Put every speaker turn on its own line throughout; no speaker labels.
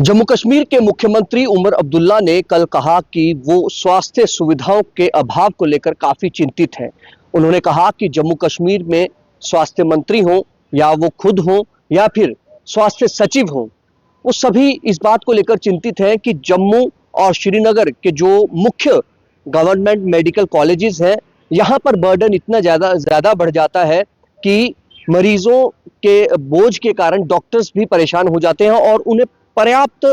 जम्मू कश्मीर के मुख्यमंत्री उमर अब्दुल्ला ने कल कहा कि वो स्वास्थ्य सुविधाओं के अभाव को लेकर काफी चिंतित हैं। उन्होंने कहा कि जम्मू कश्मीर में स्वास्थ्य मंत्री हों या वो खुद हों या फिर स्वास्थ्य सचिव हों, वो सभी इस बात को लेकर चिंतित हैं कि जम्मू और श्रीनगर के जो मुख्य गवर्नमेंट मेडिकल कॉलेजेस हैं, यहाँ पर बर्डन इतना ज्यादा बढ़ जाता है कि मरीजों के बोझ के कारण डॉक्टर्स भी परेशान हो जाते हैं और उन्हें पर्याप्त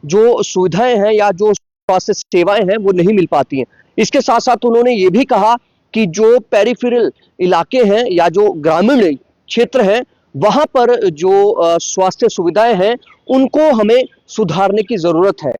जो सुविधाएं हैं या जो स्वास्थ्य सेवाएं हैं वो नहीं मिल पाती हैं। इसके साथ साथ उन्होंने ये भी कहा कि जो पेरिफेरल इलाके हैं या जो ग्रामीण क्षेत्र हैं, वहां पर जो स्वास्थ्य सुविधाएं हैं उनको हमें सुधारने की जरूरत है।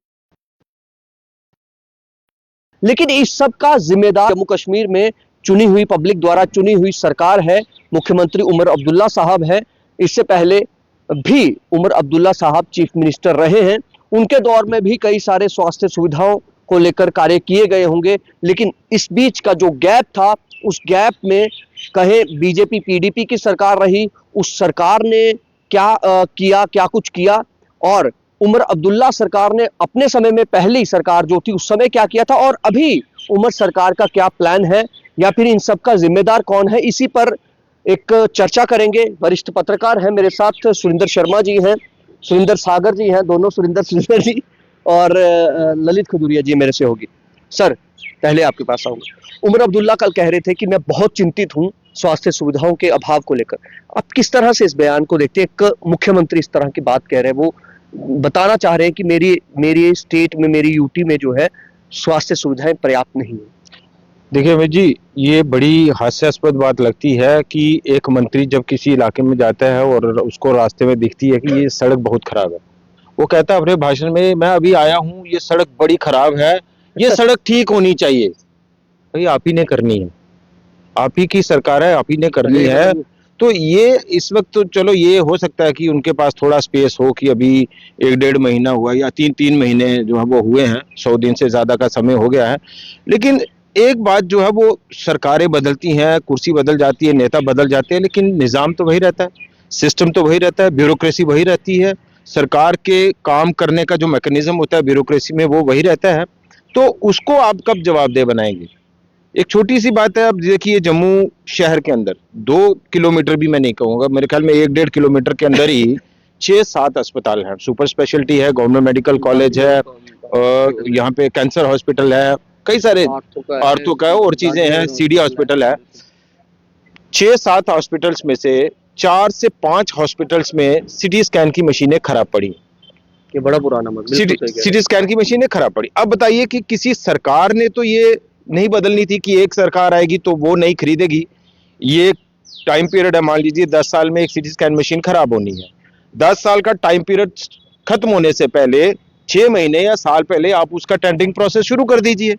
लेकिन इस सब का जिम्मेदार जम्मू कश्मीर में चुनी हुई पब्लिक द्वारा चुनी हुई सरकार है, मुख्यमंत्री उमर अब्दुल्ला साहब है। इससे पहले भी उमर अब्दुल्ला साहब चीफ मिनिस्टर रहे हैं, उनके दौर में भी कई सारे स्वास्थ्य सुविधाओं को लेकर कार्य किए गए होंगे, लेकिन इस बीच का जो गैप था, उस गैप में कहे बीजेपी पीडीपी की सरकार रही, उस सरकार ने क्या कुछ किया और उमर अब्दुल्ला सरकार ने अपने समय में पहली सरकार जो थी उस समय क्या किया था और अभी उमर सरकार का क्या प्लान है या फिर इन सब का जिम्मेदार कौन है, इसी पर एक चर्चा करेंगे। वरिष्ठ पत्रकार हैं मेरे साथ, सुरिंदर शर्मा जी हैं, सुरिंदर सागर जी हैं, दोनों सुरिंदर जी, और ललित खजुरिया जी मेरे से होगी। सर, पहले आपके पास आऊंगा। उमर अब्दुल्ला कल कह रहे थे कि मैं बहुत चिंतित हूं स्वास्थ्य सुविधाओं के अभाव को लेकर। आप किस तरह से इस बयान को देखते हैं? एक मुख्यमंत्री इस तरह की बात कह रहे हैं, वो बताना चाह रहे हैं कि मेरी स्टेट में, मेरी यूटी में जो है स्वास्थ्य सुविधाएं पर्याप्त नहीं है।
देखिए अमित जी, ये बड़ी हास्यास्पद बात लगती है कि एक मंत्री जब किसी इलाके में जाता है और उसको रास्ते में दिखती है कि ये सड़क बहुत खराब है, वो कहता है अपने भाषण में, मैं अभी आया हूँ, ये सड़क बड़ी खराब है, ये सड़क ठीक होनी चाहिए। भाई आप ही ने करनी है, आप ही की सरकार है, आप ही ने करनी है। तो ये इस वक्त तो चलो ये हो सकता है कि उनके पास थोड़ा स्पेस हो कि अभी 1-1.5 महीना हुआ या 3-3 महीने जो है वो हुए हैं, 100 दिन से ज्यादा का समय हो गया है। लेकिन एक बात जो है वो सरकारें बदलती हैं, कुर्सी बदल जाती है, नेता बदल जाते हैं, लेकिन निजाम तो वही रहता है, सिस्टम तो वही रहता है, ब्यूरोक्रेसी वही रहती है, सरकार के काम करने का जो मैकेनिज्म होता है ब्यूरोक्रेसी में वो वही रहता है। तो उसको आप कब जवाबदेह बनाएंगे? एक छोटी सी बात है, अब देखिए जम्मू शहर के अंदर 2 किलोमीटर भी मैं नहीं कहूँगा, मेरे ख्याल में 1-1.5 किलोमीटर के अंदर ही 6-7 अस्पताल हैं, सुपर स्पेशलिटी है, गवर्नमेंट मेडिकल कॉलेज है, यहाँ पे कैंसर हॉस्पिटल है, कई सारे आर्थो का और चीजें हैं, सीडी हॉस्पिटल है। 6-7 हॉस्पिटल्स में से 4 से 5 हॉस्पिटल्स में सिटी स्कैन की मशीनें खराब पड़ी।
ये बड़ा पुराना मसला,
सिटी स्कैन की मशीनें खराब पड़ी। अब बताइए कि किसी सरकार ने तो ये नहीं बदलनी थी कि एक सरकार आएगी तो वो नहीं खरीदेगी। ये टाइम पीरियड है, मान लीजिए 10 साल में एक सिटी स्कैन मशीन खराब होनी है, 10 साल का टाइम पीरियड खत्म होने से पहले 6 महीने या साल पहले आप उसका टेंडरिंग प्रोसेस शुरू कर दीजिए,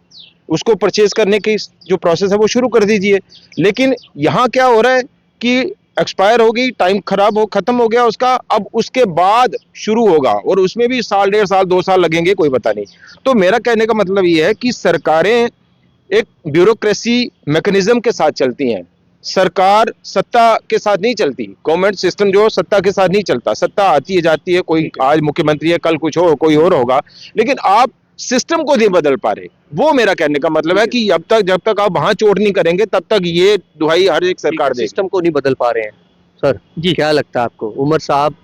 उसको परचेज करने की जो प्रोसेस है वो शुरू कर दीजिए। लेकिन यहाँ क्या हो रहा है कि एक्सपायर हो गई, टाइम खत्म हो गया उसका, अब उसके बाद शुरू होगा और उसमें भी साल, 1.5 साल, 2 साल लगेंगे, कोई पता नहीं। तो मेरा कहने का मतलब ये है कि सरकारें एक ब्यूरोक्रेसी मैकेनिज्म के साथ चलती हैं, सरकार सत्ता के साथ नहीं चलती। गवर्नमेंट सिस्टम जो सत्ता के साथ नहीं चलता, सत्ता आती है जाती है, कोई आज मुख्यमंत्री है, कल कुछ हो, कोई और होगा, लेकिन आप सिस्टम को नहीं बदल पा रहे। वो मेरा कहने का मतलब है कि जब तक आप वहां चोट नहीं करेंगे तब तक ये दुहाई हर एक सरकार देगी।
सिस्टम को नहीं बदल पा रहे हैं। सर जी, क्या लगता है आपको? उमर साहब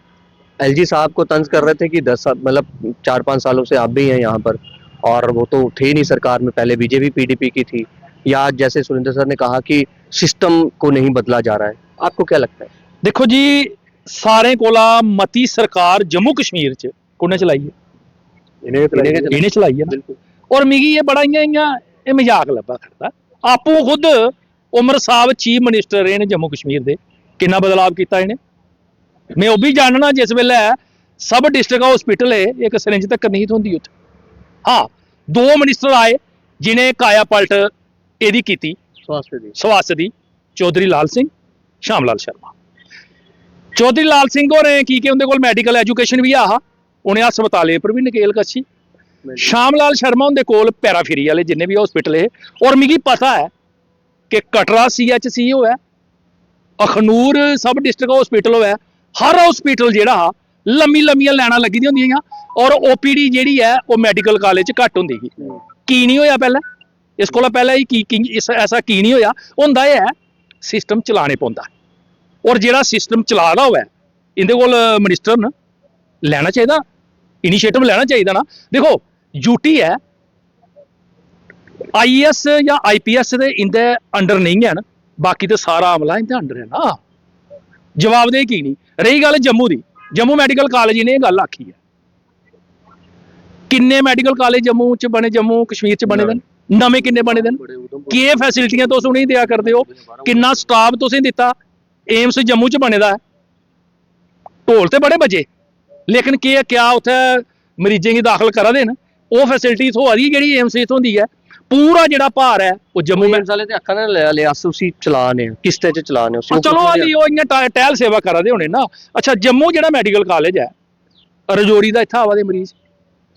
एलजी साहब को तंज कर रहे थे कि 10 साल, मतलब 4-5 सालों से आप भी हैं यहाँ पर, और वो तो थे नहीं सरकार में, पहले बीजेपी पीडीपी की थी, या जैसे सुरेंद्र सर ने कहा कि सिस्टम को नहीं बदला जा रहा है। आपको क्या लगता है?
देखो जी, सारे कोला मती सरकार जम्मू कश्मीर च कुने चलाई है, इन्हें चलाई है ना। और मिगी ये बड़ा ये मजाक लब्भा करता। आपू खुद उमर साहब चीफ मिनिस्टर रहे ने जम्मू कश्मीर दे, कितना बदलाव किया इन्हें। मैं वो भी जानना, जिस वेले सब डिस्ट्रिक्ट हॉस्पिटल है, एक सिरिंज तक नहीं होंगी उत्थे। हाँ, 2 मिनिस्टर आए जिन्हें काया पलट एदी की स्वास्थ्य दी, चौधरी लाल सिंह, श्यामलाल शर्मा। चौधरी लाल सिंह होरें की कि उनके कोल मैडिकल एजुकेशन भी आ, उन्हें हस्पतालें पर भी नकेल कसी। श्यामलाल शर्मा उनके कोल पैराफेरी वाले जिन्ने भी हॉस्पिटल है, और मिगी पता है कि कटरा CHC हो, अखनूर सब डिस्ट्रिक्ट हॉस्पिटल हो, हर हॉस्पिटल जिहड़ा लम्मी लम्मियां लाइनां लगी दी होंदियां, और ओपीडी ਜਿਹੜੀ ਹੈ ਉਹ ਮੈਡੀਕਲ ਕਾਲਜ 'ਚ ਘੱਟ ਹੁੰਦੀ ਸੀ ਕੀ ਨਹੀਂ ਹੋਇਆ ਪਹਿਲਾਂ ਇਸ ਕੋਲ ਪਹਿਲਾਂ ਹੀ ਐਸਾ ਕੀ ਨਹੀਂ ਹੋਇਆ ਹੁੰਦਾ ਇਹ ਹੈ ਸਿਸਟਮ ਚਲਾਣੇ ਪੈਂਦਾ ਔਰ ਜਿਹੜਾ ਸਿਸਟਮ ਚਲਾਦਾ ਹੋਇਆ ਇਹਦੇ ਕੋਲ ਮਿਨਿਸਟਰ ਨੇ ਲੈਣਾ ਚਾਹੀਦਾ ਇਨੀਸ਼ੀਏਟਿਵ ਲੈਣਾ ਚਾਹੀਦਾ ਨਾ ਦੇਖੋ यूटी है आईएएस या आईपीएस दे इंदे अंडर नहीं है ना बाकी तो सारा अमला इंदे अंडर है ना जवाबदेही की नहीं रही गल जम्मू दी जम्मू मैडिकल कॉलेज ने गल आखी है किन्ने मैडिकल कॉलेज जम्मू च बने जम्मू कश्मीर च बने दे नवे किन्ने बने दे कि फैसिलिटियां तुस उनें दिया करदे हो किन्ना स्टाफ तुसें दिता एम्स जम्मू च बने दा है ढोल ते बड़े बजे लेकिन क्या उत्थे मरीजें गी दाखल करा दे न ਉਹ ਫੈਸਿਲਿਟੀ ਇਥੋਂ ਆ ਰਹੀ ਜਿਹੜੀ ਏਮਸ ਇਥੋਂ ਦੀ ਹੈ ਪੂਰਾ ਜਿਹੜਾ ਭਾਰ ਹੈ ਉਹ ਜੰਮੂ
एम्स वाले ते अखा ने लिया उसी चलाने किस्ते च चलाने उसी
ਚਲੋ ਆਲੀ ਉਹ ਇੰਨਾ ਟਹਿਲ ਸੇਵਾ ਕਰਾਦੇ ਹੋਣੇ ਨਾ ਅੱਛਾ ਜੰਮੂ ਜਿਹੜਾ ਮੈਡੀਕਲ ਕਾਲਜ ਹੈ ਰਜੌਰੀ ਦਾ ਇੱਥੇ ਆਵਾ ਦੇ ਮਰੀਜ਼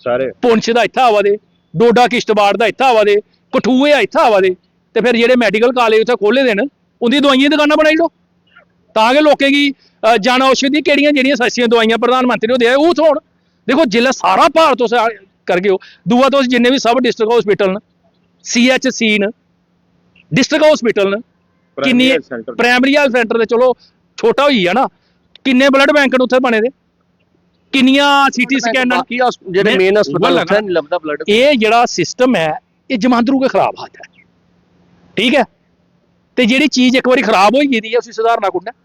ਸਾਰੇ
ਪੁੰਛ ਦਾ ਇੱਥੇ ਆਵਾ ਦੇ ਡੋਡਾ ਕਿਸ਼ਤਵਾੜ ਦਾ ਇੱਥੇ ਆਵਾ ਦੇ ਕਠੂਏ ਆ ਇੱਥੇ ਆਵਾ ਦੇ ਤੇ ਫਿਰ ਜਿਹੜੇ ਮੈਡੀਕਲ ਕਾਲਜ ਉੱਥੇ ਖੋਲੇ ਦੇਣ ਉਹਦੀ ਦਵਾਈਆਂ ਦੀ ਦੁਕਾਨਾਂ ਬਣਾਈ ਲਓ ਤਾਂ ਕਿ ਲੋਕੇ ਕੀ ਜਨ ਔਸ਼ਧੀ ਕਿਹੜੀਆਂ ਜਿਹੜੀਆਂ ਸਸਤੀਆਂ ਦਵਾਈਆਂ ਪ੍ਰਧਾਨ ਮੰਤਰੀ ਨੂੰ ਦੇ ਉਹ ਹੋਣ ਦੇਖੋ ਜ਼ਿਲ੍ਹਾ ਸਾਰਾ ਭਾਰਤ ਤੋਂ कर गए हो दूआ तो जिन्ने भी सब डिस्ट्रिक्ट हॉस्पिटल न CHC न डिस्ट्रिक्ट हॉस्पिटल न किन्नी प्राइमरी हेल्थ सेंटर ते चलो छोटा होई है ना किन्ने ब्लड बैंक उत्थे बने दे किन्नियां सीटी स्कैनर
जेडे मेन अस्पताल उत्थे नहीं लभदा ब्लड
ये जेड़ा सिस्टम है ये जमांदरू के खराब हाथ है ठीक है ते जेड़ी चीज एक बारी खराब होई गेदी है उसी सुधारना कुड़ना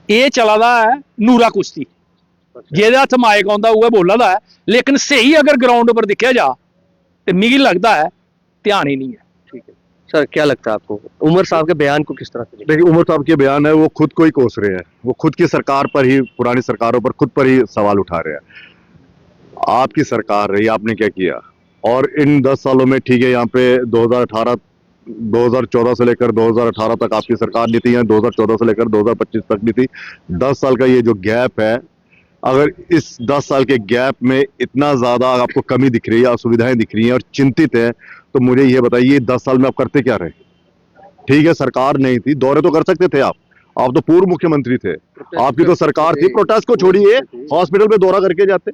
ये चला दा है नूरा कुश्ती ਜਿਹਦੇ ਹੱਥ ਮਾਈਕ ਆਉਂਦਾ ਉਹ ਬੋਲਦਾ ਹੈ ਲੇਕਿਨ ਸਹੀ ਅਗਰ ग्राउंड पर दिखा जा तो मुझे लगता है ध्यान ही नहीं है
ठीक है सर क्या लगता है आपको उमर साहब के बयान को किस तरह से
देखिए उमर साहब के बयान है वो खुद को ही कोस रहे हैं वो खुद की सरकार पर ही पुरानी सरकारों पर खुद पर ही सवाल उठा रहे हैं आपकी सरकार रही आपने क्या किया और इन 10 सालों में ठीक है यहाँ पे 2014 से लेकर 2018 तक आपकी सरकार नहीं थी या 2014 से लेकर 2025 तक नहीं थी 10 साल का ये जो गैप है अगर इस 10 साल के गैप में इतना ज़्यादा आपको कमी दिख रही है असुविधाएं दिख रही हैं और चिंतित है तो मुझे ये बताइए 10 साल में आप करते क्या रहे ठीक है सरकार नहीं थी दौरे तो कर सकते थे आप तो पूर्व मुख्यमंत्री थे आपकी तो सरकार थी प्रोटेस्ट को छोड़िए हॉस्पिटल पे दौरा करके जाते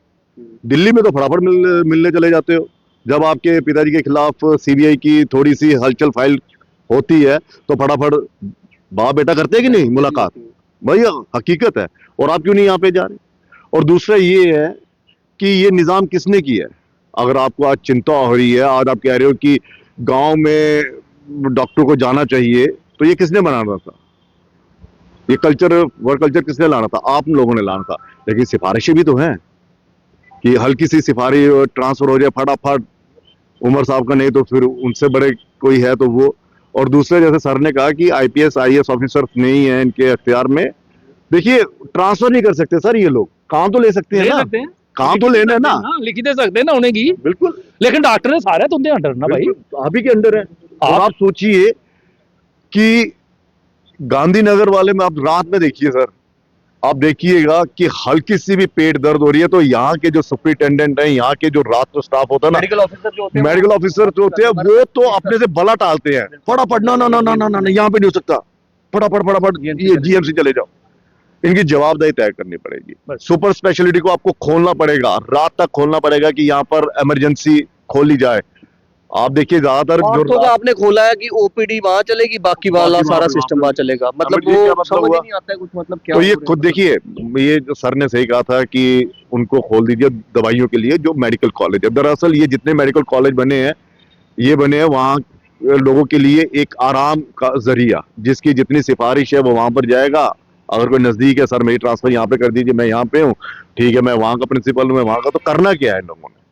दिल्ली में तो फटाफट मिलने चले जाते हो जब आपके पिताजी के खिलाफ CBI की थोड़ी सी हलचल फाइल होती है तो फटाफट बाप बेटा करते कि नहीं मुलाकात भाई हकीकत है और आप क्यों नहीं यहाँ पे जा रहे और दूसरा ये है कि ये निज़ाम किसने किया है अगर आपको आज चिंता हो रही है आज आप कह रहे हो कि गांव में डॉक्टर को जाना चाहिए तो ये किसने बनाना था ये कल्चर वर्क कल्चर किसने लाना था आप लोगों ने लाना था लेकिन सिफारिशें भी तो हैं कि हल्की सी सिफारिश ट्रांसफर हो जाए फटाफट उमर साहब का नहीं तो फिर उनसे बड़े कोई है तो वो और दूसरे जैसे सर ने कहा कि IPS IAS ऑफिसर नहीं है इनके अख्तियार में देखिए ट्रांसफर नहीं कर सकते सर ये लोग काम तो ले सकते हैं ना काम तो लेना है ना
लिख दे सकते हैं ना उन्हें की
बिल्कुल
लेकिन डॉक्टर सारे तो उनके अंडर ना भाई
आप ही के अंडर है और आप सोचिए कि गांधीनगर वाले में आप रात में देखिए सर आप देखिएगा कि हल्की सी भी पेट दर्द हो रही है तो यहाँ के जो सुपरिटेंडेंट है यहाँ के जो रात को स्टाफ होता है ना
मेडिकल ऑफिसर
जो होते हैं वो तो अपने से बला टालते हैं फटाफट ना यहाँ पे नहीं हो सकता फटाफट ये GMC चले जाओ इनकी जवाबदेही तय करनी पड़ेगी सुपर स्पेशलिटी को आपको खोलना पड़ेगा रात तक खोलना पड़ेगा कि यहाँ पर इमरजेंसी खोली जाए आप देखिए ज्यादातर
जो आपने खोला है कि OPD वहां चलेगी बाकी वाला सारा सिस्टम वहां चलेगा मतलब वो समझ ही नहीं आता है कुछ मतलब क्या
तो ये खुद देखिए ये जो सर ने सही कहा था कि उनको खोल दीजिए दवाइयों के लिए जो मेडिकल कॉलेज है दरअसल ये जितने मेडिकल कॉलेज बने हैं ये बने हैं वहाँ लोगों के लिए एक आराम का जरिया जिसकी जितनी सिफारिश है वो वहां पर जाएगा अगर कोई नजदीक है सर मेरी ट्रांसफर यहाँ पे कर दीजिए मैं यहाँ पे हूँ ठीक है मैं वहां का प्रिंसिपल हूँ मैं वहां का तो करना क्या है इन लोगों ने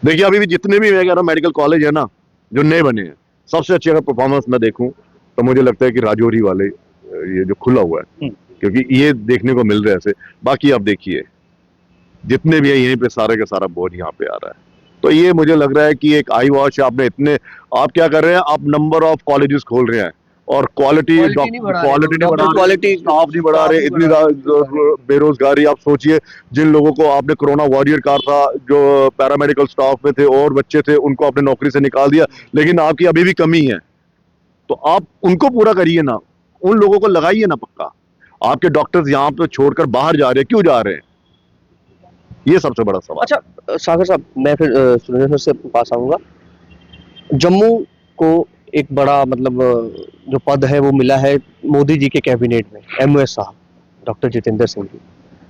देखिए अभी भी जितने भी मैं कह रहा हूँ मेडिकल कॉलेज है ना जो नए बने हैं सबसे अच्छी अगर परफॉर्मेंस मैं देखूं तो मुझे लगता है कि राजौरी वाले ये जो खुला हुआ है क्योंकि ये देखने को मिल रहा है ऐसे बाकी आप देखिए जितने भी है यहीं पे सारे का सारा बोझ यहाँ पे आ रहा है तो ये मुझे लग रहा है कि एक आई वॉच आपने इतने आप क्या कर रहे हैं आप नंबर ऑफ कॉलेजेस खोल रहे हैं और क्वालिटी नहीं बढ़ा रहे स्टाफ नहीं बढ़ा रहे इतनी बेरोजगारी आप सोचिए जिन लोगों को आपने कोरोना वॉरियर कहा था जो पैरामेडिकल स्टाफ में थे और बच्चे थे उनको आपने नौकरी से निकाल दिया लेकिन आपकी अभी भी कमी है तो आप उनको पूरा करिए ना उन लोगों को लगाइए ना पक्का आपके डॉक्टर्स यहाँ पे छोड़कर बाहर जा रहे हैं क्यों जा रहे हैं ये सबसे बड़ा सवाल।
अच्छा सागर साहब, मैं फिर सुरेंद्र से पास आऊंगा। जम्मू को एक बड़ा मतलब जो पद है वो मिला है मोदी जी के कैबिनेट में, MOS साहब, डॉक्टर जितेंद्र सिंह जी।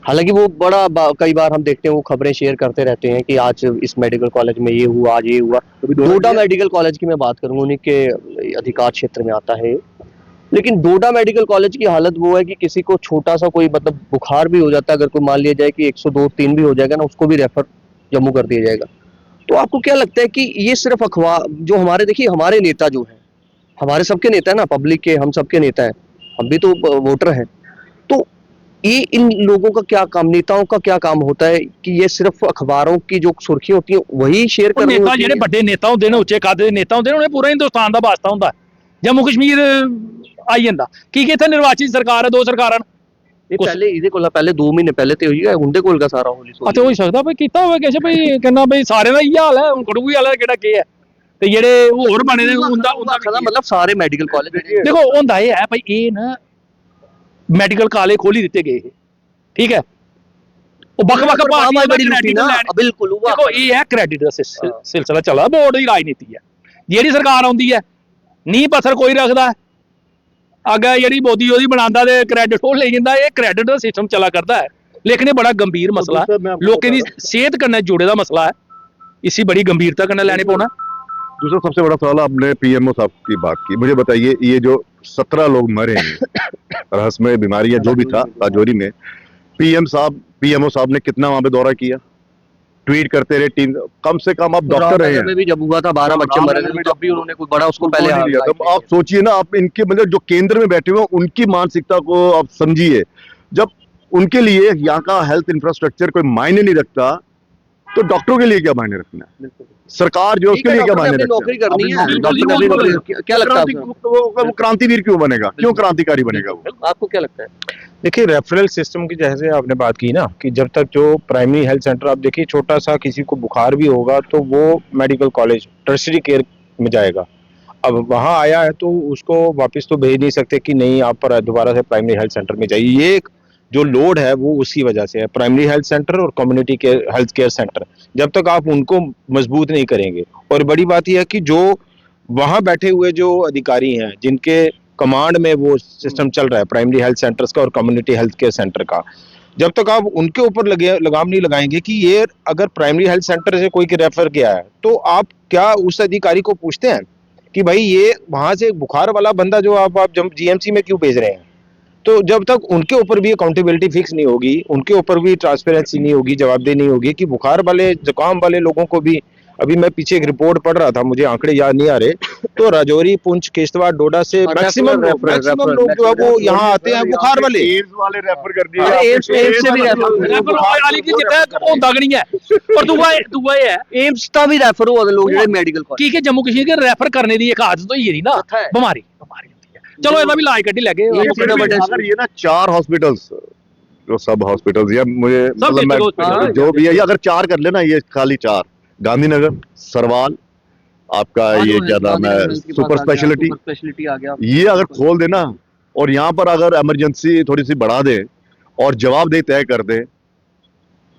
हालांकि वो कई बार हम देखते हैं वो खबरें शेयर करते रहते हैं कि आज इस मेडिकल कॉलेज में ये हुआ, आज ये हुआ। डोडा मेडिकल कॉलेज की मैं बात करूंगा, उन्हीं के अधिकार क्षेत्र में आता है। लेकिन डोडा मेडिकल कॉलेज की हालत वो है कि किसी को छोटा सा कोई मतलब बुखार भी हो जाता है, अगर कोई मान लिया जाए कि 102-3 भी हो जाएगा ना, उसको भी रेफर जम्मू कर दिया जाएगा। तो आपको क्या लगता है कि ये सिर्फ अखबार जो हमारे, देखिए हमारे नेता जो है, हमारे सबके नेता है ना, पब्लिक के हम सबके नेता हैं, हम भी तो वोटर हैं, तो ये इन लोगों का क्या काम, नेताओं का क्या काम होता है कि ये सिर्फ अखबारों की जो सुर्खियां होती हैं वही शेयर
ਉਹ
करनी
नेता
होती
ਜਿਹੜੇ
है?
ਵੱਡੇ नेता ਹੁੰਦੇ ਨੇ, ਉੱਚੇ ਕੱਦ ਦੇ नेता ਹੁੰਦੇ ਨੇ, ਉਹਨੇ ਪੂਰਾ ਹਿੰਦੁਸਤਾਨ ਦਾ ਵਾਸਤਾ ਹੁੰਦਾ। ਜੰਮੂ ਕਸ਼ਮੀਰ ਆਈ ਜਾਂਦਾ ਕਿ ਇੱਥੇ ਨਿਰਵਾਚਿਤ ਸਰਕਾਰ ਹੈ, ਦੋ ਸਰਕਾਰਾਂ ਨੇ।
ये पहले ਇਹਦੇ ਕੋਲ ਪਹਿਲੇ 2 ਮਹੀਨੇ ਪਹਿਲੇ ਤੇ ਹੋਈ ਹੈ, ਹੁੰਦੇ ਕੋਲ ਦਾ ਸਾਰਾ ਹੋਲੀ
ਅਤੇ ਹੋ ਹੀ ਸਕਦਾ ਬਈ ਕੀਤਾ ਹੋਵੇ ਕਿਸੇ ਬਈ ਕਹਿੰਦਾ ਬਈ ਸਾਰਿਆਂ ਦਾ ਹੀ ਹਾਲ ਹੈ, ਹੁਣ ਕੜੂ ਵੀ ਹਾਲ ਹੈ ਕਿਹੜਾ ਕੀ ਹੈ। ਤੇ ਜਿਹੜੇ ਹੋਰ ਬਣੇ ਨੇ ਹੁੰਦਾ
मतलब सारे मेडिकल कॉलेज
ਦੇਖੋ ਹੁੰਦਾ ਇਹ ਹੈ ਭਾਈ, ਇਹ ਨਾ ਮੈਡੀਕਲ ਕਾਲਜ ਖੋਲੀ ਦਿੱਤੇ ਗਏ ਇਹ, ਠੀਕ ਹੈ। ਉਹ ਵੱਖ-ਵੱਖ ਪਾਰਟੀਆਂ ਦਾ ਕ੍ਰੈਡਿਟ ਲੈਣ,
ਬਿਲਕੁਲ
ਦੇਖੋ ਇਹ ਹੈ ਕ੍ਰੈਡਿਟ ਦਾ ਸਿਲਸਿਲਾ ਚੱਲਦਾ, ਬੋਰਡ ਦੀ ਰਾਜਨੀਤੀ ਹੈ। ਜਿਹੜੀ ਸਰਕਾਰ ਆਉਂਦੀ ਹੈ ਨੀਂਹ ਪੱਥਰ ਕੋਈ ਰੱਖਦਾ, ਅੱਗੇ ਜਿਹੜੀ ਮੋਦੀ ਉਹਦੀ ਬਣਾਉਂਦਾ ਤੇ ਕ੍ਰੈਡਿਟ ਉਹ ਲੈ ਜਾਂਦਾ। ਇਹ ਕ੍ਰੈਡਿਟ ਦਾ ਸਿਸਟਮ ਚੱਲਾ ਕਰਦਾ ਹੈ, ਲੇਕਿन ਇਹ ਬੜਾ ਗੰਭੀਰ ਮਸਲਾ ਹੈ, ਲੋਕਾਂ ਦੀ ਸਿਹਤ ਕन्नै जुड़े ਦਾ मसला है, इसी बड़ी गंभीरता कन्नै लेने पौना।
दूसरा सबसे बड़ा सवाल, आपने PMO साहब की बात की, मुझे बताइए ये जो 17 लोग मरे हैं रहस्यमय बीमारी या जो भी था राजौरी में, PMO साहब ने कितना वहां पे दौरा किया, ट्वीट करते रहे, टीम कम से कम आप डॉक्टर रहे हैं,
भी जब हुआ था 12 बच्चे मरे थे तब भी उन्होंने कोई बड़ा उसको पहले
लिया। तो आप सोचिए ना, आप इनके मतलब जो केंद्र में बैठे हुए हैं उनकी मानसिकता को आप समझिए। जब उनके लिए यहाँ का हेल्थ इंफ्रास्ट्रक्चर कोई मायने नहीं रखता, तो डॉक्टरों के लिए क्या मायने रखना है? सरकार जो उसके लिए क्या मायने रखती है?
नौकरी करनी है,
डॉक्टर ने अपनी नौकरी,
क्या लगता है
वो क्रांतिवीर क्यों बनेगा, क्यों क्रांतिकारी बनेगा वो?
आपको क्या लगता है?
देखिए रेफरल सिस्टम की जैसे आपने बात की ना, कि जब तक जो प्राइमरी हेल्थ सेंटर, आप देखिए छोटा सा किसी को बुखार भी होगा तो वो मेडिकल कॉलेज टर्शरी केयर में जाएगा। अब वहाँ आया है तो उसको वापस तो भेज नहीं सकते कि नहीं आप पर दोबारा से प्राइमरी हेल्थ सेंटर में जाइए। ये एक जो लोड है वो उसी वजह से है, प्राइमरी हेल्थ सेंटर और community care health care centre, जब तक आप उनको मजबूत नहीं करेंगे। और बड़ी बात यह है कि जो वहाँ बैठे हुए जो अधिकारी हैं, जिनके कमांड में वो सिस्टम चल रहा है प्राइमरी हेल्थ सेंटर्स का और कम्युनिटी हेल्थ केयर सेंटर का, जब तक आप उनके ऊपर लगाम नहीं लगाएंगे कि ये अगर प्राइमरी हेल्थ सेंटर से कोई रेफर किया है तो आप क्या उस अधिकारी को पूछते हैं कि भाई ये वहां से बुखार वाला बंदा जो आप GMC में क्यों भेज रहे हैं? तो जब तक उनके ऊपर भी अकाउंटेबिलिटी फिक्स नहीं होगी, उनके ऊपर भी ट्रांसपेरेंसी नहीं होगी, जवाबदेही नहीं होगी कि बुखार वाले जुकाम वाले लोगों को भी, अभी मैं पीछे एक रिपोर्ट पढ़ रहा था, मुझे आंकड़े याद नहीं आ रहे, तो राजौरी, पुंछ, किश्तवाड़, डोडा से मैक्सिमम लोग जो है वो यहाँ आते हैं बुखार वाले।
एम्स वाले रेफर कर दिए,
एम्स से भी
ਰੈਫਰ ਵਾਲੀ ਕੀ ਜਿੱਥੇ ਹੁੰਦਾ ਨਹੀਂ ਹੈ। ਔਰ ਦੂਆ ਇਹ ਹੈ
एम्स का भी रेफर हुआ लोग ਜਿਹੜੇ ਮੈਡੀਕਲ ਕਾਲਜ
ਕਿ ਜੰਮੂ ਕਸ਼ਮੀਰ ਦੇ ਰੈਫਰ ਕਰਨੇ ਦੀ ਇੱਕ ਆਦਤ ਹੋਈ ਹੈ ਨਾ, ਬਿਮਾਰੀ ਹੁੰਦੀ ਹੈ। ਚਲੋ ਇਹਦਾ ਵੀ ਇਲਾਜ ਕੱਢੀ ਲੱਗੇ।
अगर ये ना 4 हॉस्पिटल्स जो सब हॉस्पिटल्स या मुझे
सब
मतलब
district hospital,
जो भी है, ये अगर 4 कर लेना, ये खाली 4, गांधीनगर, सरवाल, आपका ये क्या नाम है, सुपर स्पेशलिटी
आ गया,
ये अगर खोल देना और यहाँ पर अगर इमरजेंसी थोड़ी सी बढ़ा दे और जवाबदेही तय कर दे,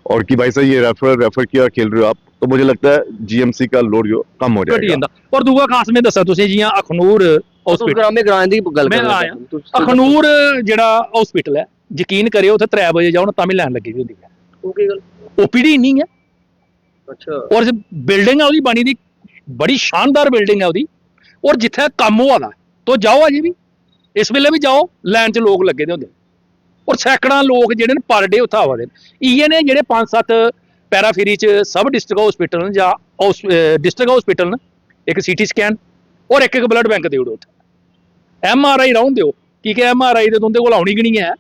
और कि भाई साहब ये रेफर किया खेल रहे हो आप, तो मुझे लगता है GMC का लोड जो कम हो
ਘਟੀ
जाएगा।
ਜਾਂਦਾ। ਔਰ ਦੂਆ ਖਾਸ ਮੈਂ ਦੱਸਾਂ ਤੁਸੀਂ ਜੀਆਂ ਅਖਨੂਰ ਹਸਪੀਟਲ,
ग्राम ग्रां ਦੀ ਗੱਲ
ਮੈਂ ਆਇਆ ਅਖਨੂਰ ਜਿਹੜਾ ਹਸਪੀਟਲ ਹੈ, ਯਕੀਨ ਕਰਿਓ ਉੱਥੇ 3 ਵਜੇ ਜਾਓ ਤਾਂ ਵੀ ਲਾਈਨ ਲੱਗੀ ਹੁੰਦੀ ਹੈ।
ਉਹ ਕੀ ਗੱਲ?
OPD ਨਹੀਂ ਹੈ।
ਅੱਛਾ।
ਔਰ ਬਿਲਡਿੰਗ ਆ ਉਹਦੀ ਬਣੀ ਦੀ ਬੜੀ ਸ਼ਾਨਦਾਰ ਬਿਲਡਿੰਗ ਹੈ ਉਹਦੀ, ਔਰ ਜਿੱਥੇ ਕੰਮ ਹੋਆ ਦਾ ਤੋ ਜਾਓ ਅਜੇ ਵੀ ਇਸ ਵੇਲੇ ਵੀ ਜਾਓ, ਲਾਈਨ 'ਚ ਲੋਕ ਲੱਗੇ ਦੇ ਹੁੰਦੇ, ਔਰ ਸੈਂਕੜਾਂ ਲੋਕ ਜਿਹੜੇ ਨੇ ਪਰ ਡੇ ਉੱਥੇ ਆਵਾ ਦੇ। ਇਹ ਨੇ ਜਿਹੜੇ 5-7 ਪੈਰਾਫੇਰੀ 'ਚ ਸਬ ਡਿਸਟ੍ਰਿਕਟ ਹਸਪੀਟਲ ਜਾਂ ਡਿਸਟ੍ਰਿਕਟ ਹਸਪੀਟਲ ਨੇ, ਇੱਕ CT ਸਕੈਨ ਔਰ ਇੱਕ ਬਲੱਡ ਬੈਂਕ ਦੇ ਉੱਥੇ MRI ਰਾਉਣ ਦਿਓ ਕਿ MRI ਦੇ ਤੁੰਦੇ ਕੋਲ ਆਉਣੀ ਕਿ ਨਹੀਂ ਹੈ।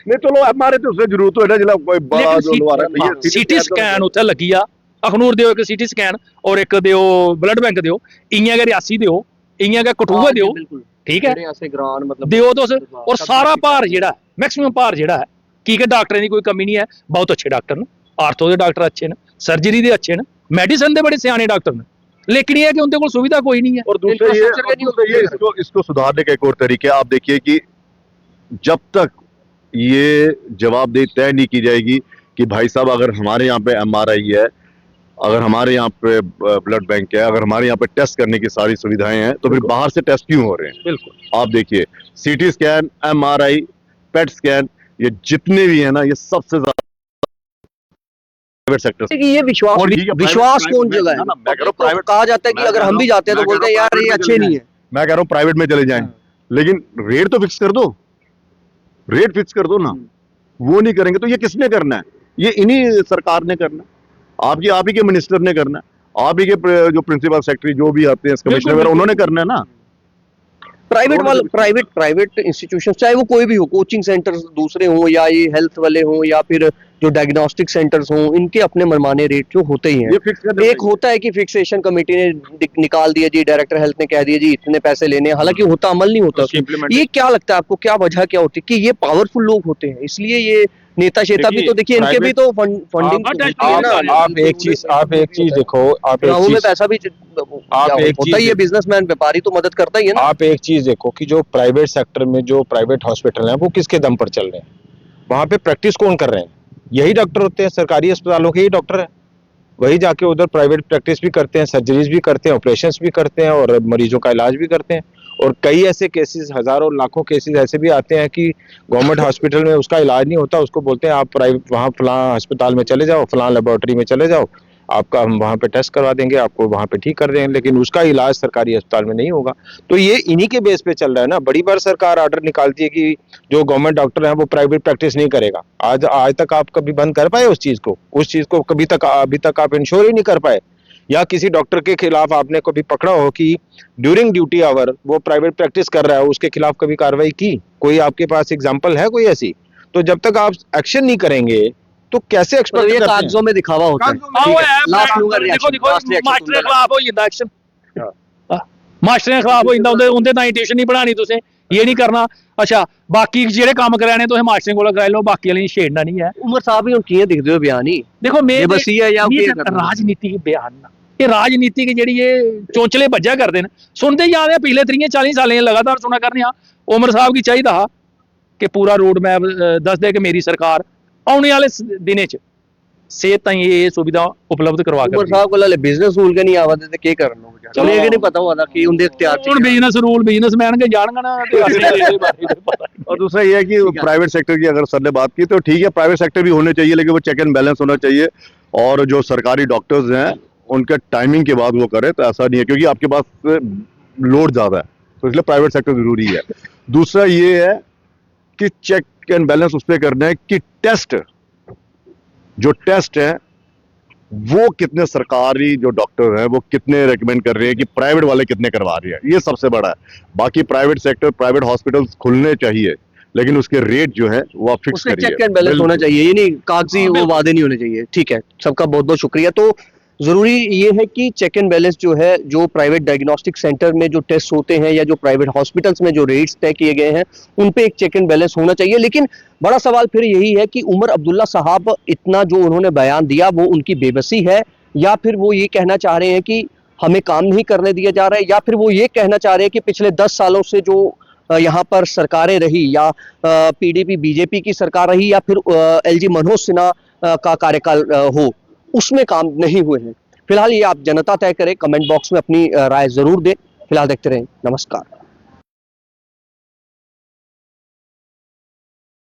नहीं चलो हमारे तो उससे जरूरत है ना, जिला कोई बड़ा जो लोग आ रहा है,
CT ਸਕੈਨ ਉੱਥੇ ਲੱਗੀ ਆ। ਅਖਨੂਰ ਦਿਓ ਇੱਕ CT ਸਕੈਨ ਔਰ ਇੱਕ ਦਿਓ ਬਲੱਡ ਬੈਂਕ ਦਿਓ, ਇਆਂ ਕੇ ਰਿਆਸੀ ਦਿਓ, ਇਆਂ ਕੇ ਕਠੂਆ ਦਿਓ, ਠੀਕ ਹੈ ਦਿਓ तो और सारा भार ਜਿਹੜਾ मैक्सिमम भार ਜਿਹੜਾ ਹੈ ਕੀ ਕਿ ਡਾਕਟਰਾਂ ਦੀ ਕੋਈ ਕਮੀ ਨਹੀਂ ਹੈ, ਬਹੁਤ ਅੱਛੇ ਡਾਕਟਰ ਨੇ, ਆਰਥੋ ਦੇ ਡਾਕਟਰ अच्छे ਨੇ, सर्जरी ਦੇ अच्छे ਨੇ, मेडिसिन ਦੇ बड़े सियाने डॉक्टर ने, लेकिन ये है कि उनके कोल सुविधा कोई नहीं है।
और दूसरा ये इसको सुधारने का एक और तरीका है, आप देखिए कि जब तक ये जवाबदेही तय नहीं की जाएगी कि भाई साहब अगर हमारे यहाँ पे एमआरआई है, अगर हमारे यहाँ पे ब्लड बैंक है, अगर हमारे यहाँ पे टेस्ट करने की सारी सुविधाएं हैं, तो फिर बाहर से टेस्ट क्यों हो रहे हैं?
बिल्कुल।
आप देखिए CT scan, MRI, PET scan, ये जितने भी है ना, ये सबसे ज्यादा प्राइवेट सेक्टर।
कि ये विश्वास
और ठीक है,
विश्वास
private-
कौन
private
जगह
में
है?
ना, मैं कह रहा हूं
तो
private-
कहा जाता है कि
मैं
अगर
कह
हम भी
रहा हूं-
जाते हैं तो
मैं कह
बोलते हैं
रहा
यार
हूं
ये
private में
अच्छे
चले
नहीं है।
मैं कह रहा हूँ प्राइवेट में चले जाएं, लेकिन रेट तो फिक्स कर दो, रेट फिक्स कर दो ना। वो नहीं करेंगे तो ये किसने करना है? ये इन्हीं सरकार ने करना है, आप ही के मिनिस्टर ने करना है, आप ही के जो प्रिंसिपल सेक्रेटरी जो भी आते हैं कमिश्नर वगैरह, उन्होंने करना है ना।
प्राइवेट इंस्टीट्यूशन चाहे वो कोई भी हो, कोचिंग सेंटर्स दूसरे हों या ये हेल्थ वाले हों या फिर जो डायग्नोस्टिक सेंटर्स हों, इनके अपने मनमाने रेट जो होते ही हैं।
ये फिक्स कर
एक होता है कि फिक्सेशन कमेटी ने निकाल दिया जी, डायरेक्टर हेल्थ ने कह दिया जी इतने पैसे लेने हैं, हालांकि होता अमल नहीं होता
उसकी
उसमें।
implementation-
ये क्या लगता है आपको, क्या वजह क्या होती है कि ये पावरफुल लोग होते हैं इसलिए ये नेता शेता भी
देखिए,
तो देखिए इनके भी तो फंडिंग
आप एक चीज देखो, आप एक
गाँव में
चीज
पैसा भी
आप एक
होता ही है, बिजनेसमैन व्यापारी तो मदद करता ही है ना।
आप एक चीज देखो कि जो प्राइवेट सेक्टर में जो प्राइवेट हॉस्पिटल हैं वो किसके दम पर चल रहे हैं? वहां पे प्रैक्टिस कौन कर रहे हैं? यही डॉक्टर होते हैं, सरकारी अस्पतालों के ही डॉक्टर हैं। वही जाके उधर प्राइवेट प्रैक्टिस भी करते हैं, सर्जरीज भी करते हैं, ऑपरेशंस भी करते हैं और मरीजों का इलाज भी करते हैं। और कई ऐसे केसेस, हजारों लाखों केसेस ऐसे भी आते हैं कि गवर्नमेंट हॉस्पिटल में उसका इलाज नहीं होता, उसको बोलते हैं आप प्राइवेट वहाँ फलां अस्पताल में चले जाओ, फलां लेबोरेटरी में चले जाओ, आपका हम वहाँ पे टेस्ट करवा देंगे, आपको वहाँ पे ठीक कर देंगे, लेकिन उसका इलाज सरकारी अस्पताल में नहीं होगा। तो ये इन्हीं के बेस पे चल रहा है ना। बड़ी बार सरकार ऑर्डर निकालती है कि जो गवर्नमेंट डॉक्टर है वो प्राइवेट प्रैक्टिस नहीं करेगा। आज तक आप कभी बंद कर पाए उस चीज को अभी तक आप इंश्योर ही नहीं कर पाए। या किसी डॉक्टर के खिलाफ आपने कभी पकड़ा हो कि ड्यूरिंग ड्यूटी आवर वो प्राइवेट प्रैक्टिस कर रहा है, उसके खिलाफ कभी कार्रवाई की? कोई आपके पास एग्जाम्पल है कोई ऐसी? तो जब तक आप एक्शन नहीं करेंगे तो कैसे
मतलब
एक्सपेक्ट
ये
करते हैं?
कागजों में दिखावा होता है।
ਆਓ ਹੈ
लास्ट लूंगा
ਦੇਖੋ ਦੇਖੋ
last reaction
ਮਾਸਟਰ ਦੇ
सुनना।
ਖਿਲਾਫ ਹੋ ਜਾਂਦਾ ਐਕਸ਼ਨ ਮਾਸਟਰ ਦੇ ਖਿਲਾਫ ਹੋ ਜਾਂਦਾ ਉਹਦੇ ਨਾਲ ਟਿਊਸ਼ਨ ਨਹੀਂ ਪੜਾਣੀ ਤੁਸੀਂ ਇਹ ਨਹੀਂ करना। अच्छा बाकी ਜਿਹੜੇ ਕੰਮ ਕਰਾਣੇ ਤੁਸੀਂ ਮਾਸਟਰ ਕੋਲ ਕਰਾ ਲਓ, ਬਾਕੀ ਵਾਲੀ ਛੇੜਨਾ ਨਹੀਂ ਹੈ।
उमर साहब ही किए दिखते हो बयान ही
देखो मैं
ये बस ये है या
ये
क्या करना?
राजनीतिक बयान ना, ये राजनीतिक ਜਿਹੜੀ ਇਹ ਚੋਂਚਲੇ ਭੱਜਿਆ ਕਰਦੇ ਨੇ, ਸੁਣਦੇ ਹੀ ਆ ਰਹੇ ਪਿਛਲੇ 30-40 ਸਾਲਾਂ ਲਗਾਤਾਰ ਸੁਣਾ ਕਰਨੇ ਆ। ਉਮਰ ਸਾਹਿਬ ਕੀ ਚਾਹੀਦਾ ਕਿ ਪੂਰਾ ਰੋਡ ਮੈਪ ਦੱਸ ਦੇ ਕਿ ਮੇਰੀ ਸਰਕਾਰ ਆਉਣੇ ਵਾਲੇ ਦਿਨੇ ਚ सेहत ताई ये सुविधा उपलब्ध करवा
उमर
कर
साहब को लाले बिजनेस रूल के नहीं आवा देते क्या करना हो
चलो।
ये नहीं पता हुआ था कि उनके इख्तियार
ਹੁਣ बिजनेस रूल बिजनेसमैन के जानगा ना ते असली ਇਹਦੇ ਬਾਰੇ ਤਾਂ ਪਤਾ ਨਹੀਂ।
और दूसरा ये है कि प्राइवेट सेक्टर की अगर सर ने बात की तो ठीक है, प्राइवेट सेक्टर भी होने चाहिए, लेकिन वो चेक एंड बैलेंस होना चाहिए। और जो सरकारी डॉक्टर्स हैं उनके टाइमिंग के बाद वो करें, तो ऐसा नहीं है क्योंकि आपके पास लोड ज्यादा है, तो इसलिए प्राइवेट सेक्टर जरूरी है। दूसरा ये है कि चेक एंड बैलेंस उस पर करना है कि जो टेस्ट है वो कितने सरकारी जो डॉक्टर हैं वो कितने रेकमेंड कर रहे हैं कि प्राइवेट वाले कितने करवा रहे हैं, ये सबसे बड़ा है। बाकी प्राइवेट सेक्टर, प्राइवेट हॉस्पिटल्स खुलने चाहिए, लेकिन उसके रेट जो है वो आप फिक्स
उसमें
करिए।
चेक एंड बैलेंस होना चाहिए, ये नहीं कागजी वो वादे नहीं होने चाहिए। ठीक है, सबका बहुत बहुत शुक्रिया। तो जरूरी ये है कि चेक एंड बैलेंस जो है, जो प्राइवेट डायग्नोस्टिक सेंटर में जो टेस्ट होते हैं या जो प्राइवेट हॉस्पिटल्स में जो रेट्स तय किए गए हैं उन पे एक चेक एंड बैलेंस होना चाहिए। लेकिन बड़ा सवाल फिर यही है कि उमर अब्दुल्ला साहब इतना जो उन्होंने बयान दिया वो उनकी बेबसी है, या फिर वो ये कहना चाह रहे हैं कि हमें काम नहीं करने दिया जा रहा है, या फिर वो ये कहना चाह रहे हैं कि पिछले 10 सालों से जो यहाँ पर सरकारें रही, या पीडीपी बीजेपी की सरकार रही, या फिर एलजी मनोज सिन्हा का कार्यकाल हो, उसमें काम नहीं हुए हैं। फिलहाल ये आप जनता तय करें, कमेंट बॉक्स में अपनी राय जरूर दें। फिलहाल देखते रहें, नमस्कार।